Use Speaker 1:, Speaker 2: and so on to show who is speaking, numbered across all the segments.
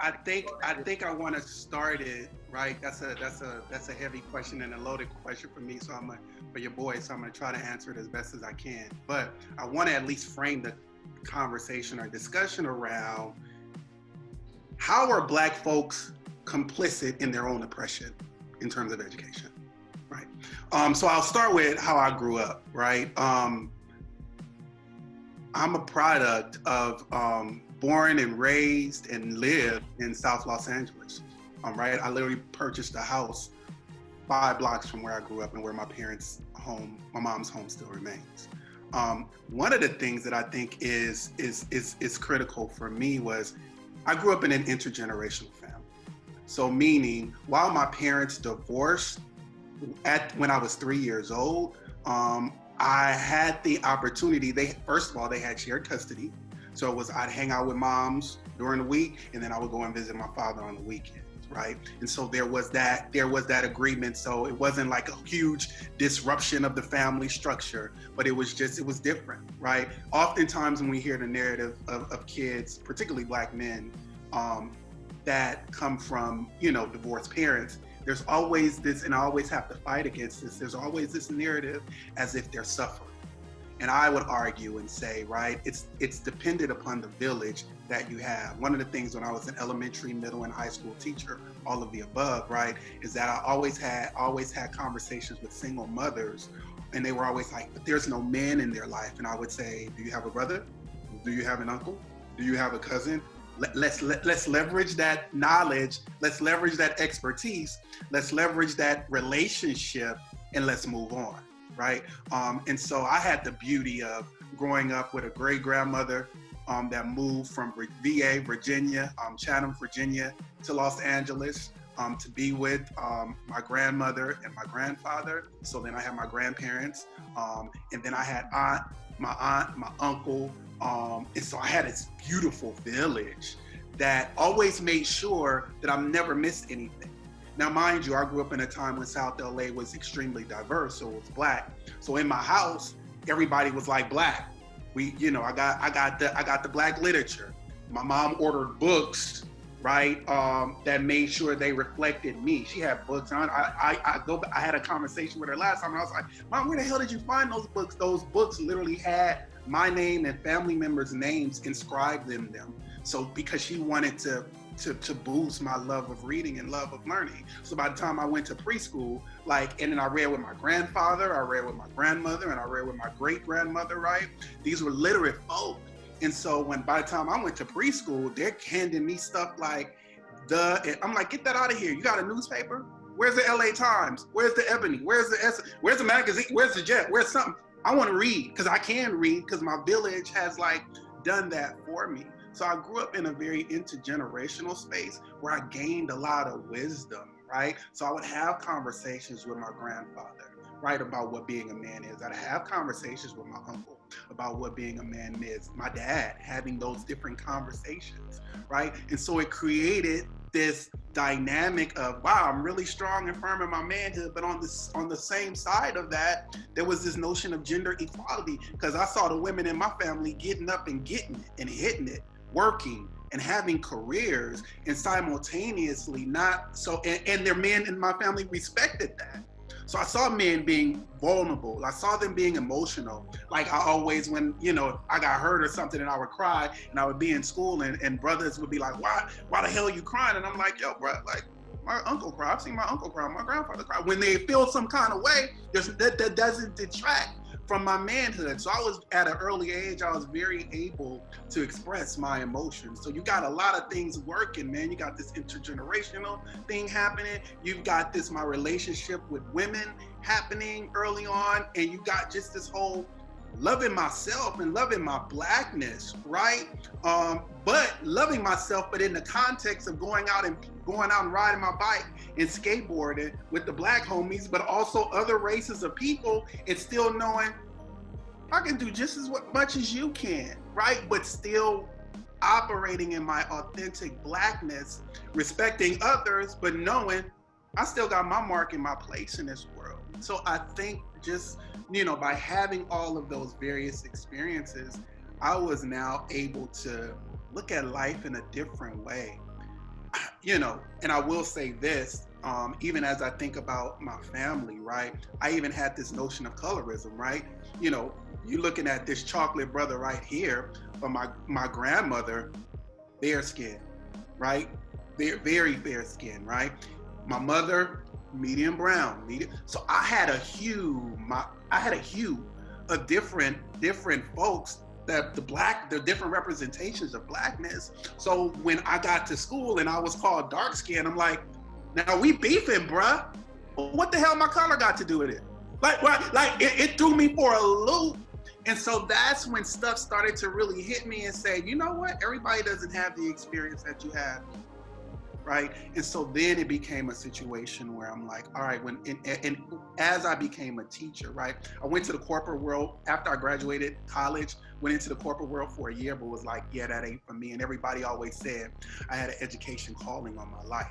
Speaker 1: I think I want to start it right. That's a heavy question and a loaded question for me. So for your boy. So I'm gonna try to answer it as best as I can. But I want to at least frame the conversation or discussion around how are Black folks complicit in their own oppression in terms of education, right? So I'll start with how I grew up, right? I'm a product of born and raised and lived in South Los Angeles. Right, I literally purchased a house 5 blocks from where I grew up and where my parents' home, my mom's home, still remains. One of the things that I think is critical for me was I grew up in an intergenerational family. So meaning, while my parents divorced when I was 3 years old, I had the opportunity. They first of all they had shared custody, so it was I'd hang out with moms during the week, and then I would go and visit my father on the weekends, right? And so there was that agreement. So it wasn't like a huge disruption of the family structure, but it was different, right? Oftentimes when we hear the narrative of kids, particularly Black men, that come from divorced parents, there's always this, and I always have to fight against this, there's always this narrative as if they're suffering. And I would argue and say, right, it's dependent upon the village that you have. One of the things when I was an elementary, middle, and high school teacher, all of the above, right, is that I always had conversations with single mothers, and they were always like, but there's no men in their life. And I would say, do you have a brother? Do you have an uncle? Do you have a cousin? Let's leverage that knowledge. Let's leverage that expertise. Let's leverage that relationship, and let's move on, right? And so I had the beauty of growing up with a great grandmother that moved from VA, Virginia, Chatham, Virginia, to Los Angeles to be with my grandmother and my grandfather. So then I had my grandparents, and then I had my uncle. And so I had this beautiful village that always made sure that I never missed anything. Now, mind you, I grew up in a time when South LA was extremely diverse, so it was Black. So in my house, everybody was like Black. I got the Black literature. My mom ordered books, right, that made sure they reflected me. She had books on. I had a conversation with her last time, and I was like, Mom, where the hell did you find those books? Those books literally had my name and family members' names inscribed in them. So because she wanted to boost my love of reading and love of learning. So by the time I went to preschool, and then I read with my grandfather, I read with my grandmother, and I read with my great grandmother, right? These were literate folk. And so by the time I went to preschool, they're handing me stuff like I'm like, get that out of here. You got a newspaper? Where's the LA Times? Where's the Ebony? Where's the magazine? Where's the Jet? Where's something? I want to read because I can read because my village has done that for me. So I grew up in a very intergenerational space where I gained a lot of wisdom, right? So I would have conversations with my grandfather, right, about what being a man is. I'd have conversations with my uncle about what being a man is. My dad having those different conversations, right? And so it created this dynamic of, wow, I'm really strong and firm in my manhood, but on the same side of that, there was this notion of gender equality because I saw the women in my family getting up and getting it and hitting it, working and having careers, and simultaneously not so, and their men in my family respected that. So I saw men being vulnerable. I saw them being emotional. Like I always, when, I got hurt or something and I would cry and I would be in school and brothers would be like, why the hell are you crying? And I'm like, yo, bro, my uncle cried. I've seen my uncle cry, my grandfather cry. When they feel some kind of way, that doesn't detract from my manhood. So I was, at an early age, I was very able to express my emotions. So you got a lot of things working, man. You got this intergenerational thing happening. You've got my relationship with women happening early on. And you got just this whole loving myself and loving my Blackness, right? But loving myself, but in the context of going out and riding my bike and skateboarding with the Black homies, but also other races of people, and still knowing I can do just as much as you can, right? But still operating in my authentic Blackness, respecting others, but knowing I still got my mark and my place in this world. So I think just, by having all of those various experiences, I was now able to look at life in a different way. And I will say this, even as I think about my family, right? I even had this notion of colorism, right? You looking at this chocolate brother right here, but my grandmother, fair skin, right? Very fair skin, right? My mother, medium brown, medium. So I had a hue of different folks, that the different representations of blackness. So when I got to school and I was called dark skin, I'm like, now we beefing, bruh. What the hell my color got to do with it? It threw me for a loop. And so that's when stuff started to really hit me and say, you know what? Everybody doesn't have the experience that you have, right? And so then it became a situation where I'm like, all right, and as I became a teacher, right? I went to the corporate world after I graduated college, went into the corporate world for a year, but was like, yeah, that ain't for me. And everybody always said I had an education calling on my life.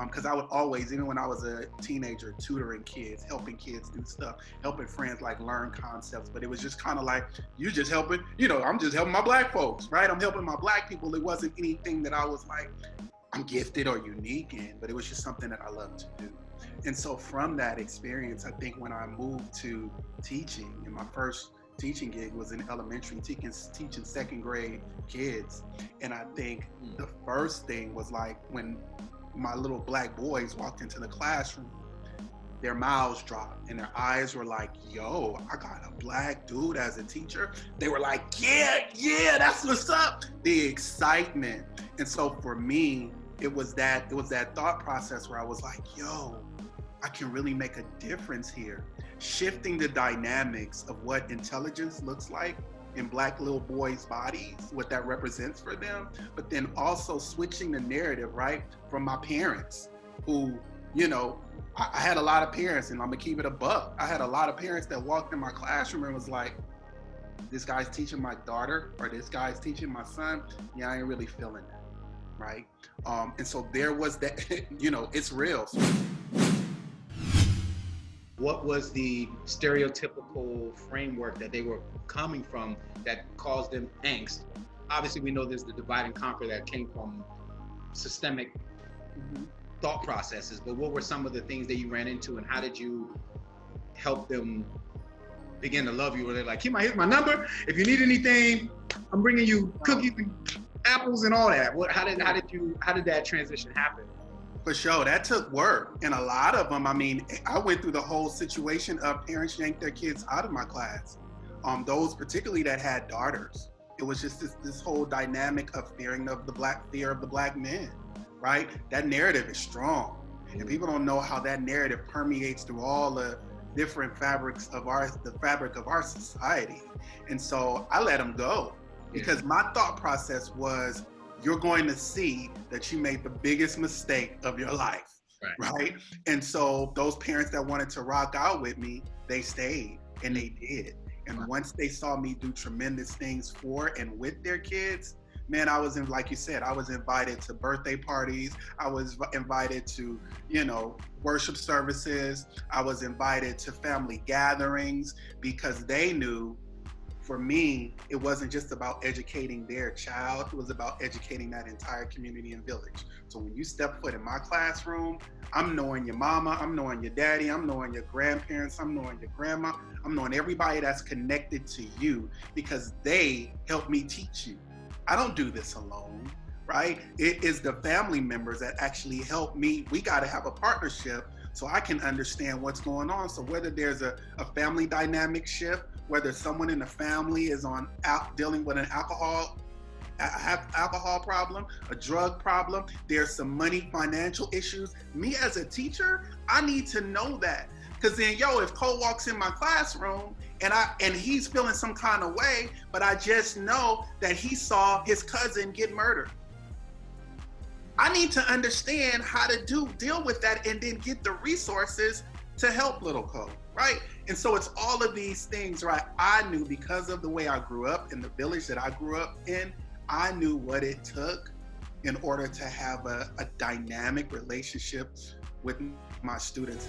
Speaker 1: Because I would always, even when I was a teenager, tutoring kids, helping kids do stuff, helping friends like learn concepts. But it was just kind of like, you just helping, I'm just helping my black folks, right? I'm helping my black people. It wasn't anything that I was like, I'm gifted or unique in, but it was just something that I love to do. And so from that experience, I think when I moved to teaching, and my first teaching gig was in elementary, teaching second grade kids. And I think the first thing was like when my little black boys walked into the classroom, their mouths dropped and their eyes were like, yo, I got a black dude as a teacher. They were like, yeah, that's what's up. The excitement. And so for me, it was that thought process where I was like, yo, I can really make a difference here. Shifting the dynamics of what intelligence looks like in black little boys' bodies, what that represents for them, but then also switching the narrative, right? From my parents who, I had a lot of parents, and I'm gonna keep it a buck. I had a lot of parents that walked in my classroom and was like, this guy's teaching my daughter, or this guy's teaching my son. Yeah, I ain't really feeling that, right? And so there was that, it's real.
Speaker 2: What was the stereotypical framework that they were coming from that caused them angst? Obviously, we know there's the divide and conquer that came from systemic thought processes, but what were some of the things that you ran into, and how did you help them begin to love you? Were they like, Kímí, here's my number. If you need anything, I'm bringing you cookies and apples and all that. How did that transition happen?
Speaker 1: For sure, that took work. And a lot of them, I went through the whole situation of parents yanked their kids out of my class. Those particularly that had daughters. It was just this whole dynamic of fear of the black men, right? That narrative is strong. And people don't know how that narrative permeates through all the different fabrics of the fabric of our society. And so I let them go because my thought process was, you're going to see that you made the biggest mistake of your life, right? And so those parents that wanted to rock out with me, they stayed, and they did. And once they saw me do tremendous things for and with their kids, man, like you said, I was invited to birthday parties. I was invited to, worship services. I was invited to family gatherings because they knew, for me, it wasn't just about educating their child, it was about educating that entire community and village. So when you step foot in my classroom, I'm knowing your mama, I'm knowing your daddy, I'm knowing your grandparents, I'm knowing your grandma, I'm knowing everybody that's connected to you because they helped me teach you. I don't do this alone, right? It is the family members that actually help me. We gotta have a partnership so I can understand what's going on. So whether there's a family dynamic shift, whether someone in the family is dealing with an alcohol problem, a drug problem, there's some money, financial issues. Me as a teacher, I need to know that. Because then, if Cole walks in my classroom and he's feeling some kind of way, but I just know that he saw his cousin get murdered, I need to understand how to deal with that and then get the resources to help little Cole, right? And so it's all of these things, right? I knew because of the way I grew up in the village that I grew up in, I knew what it took in order to have a dynamic relationship with my students.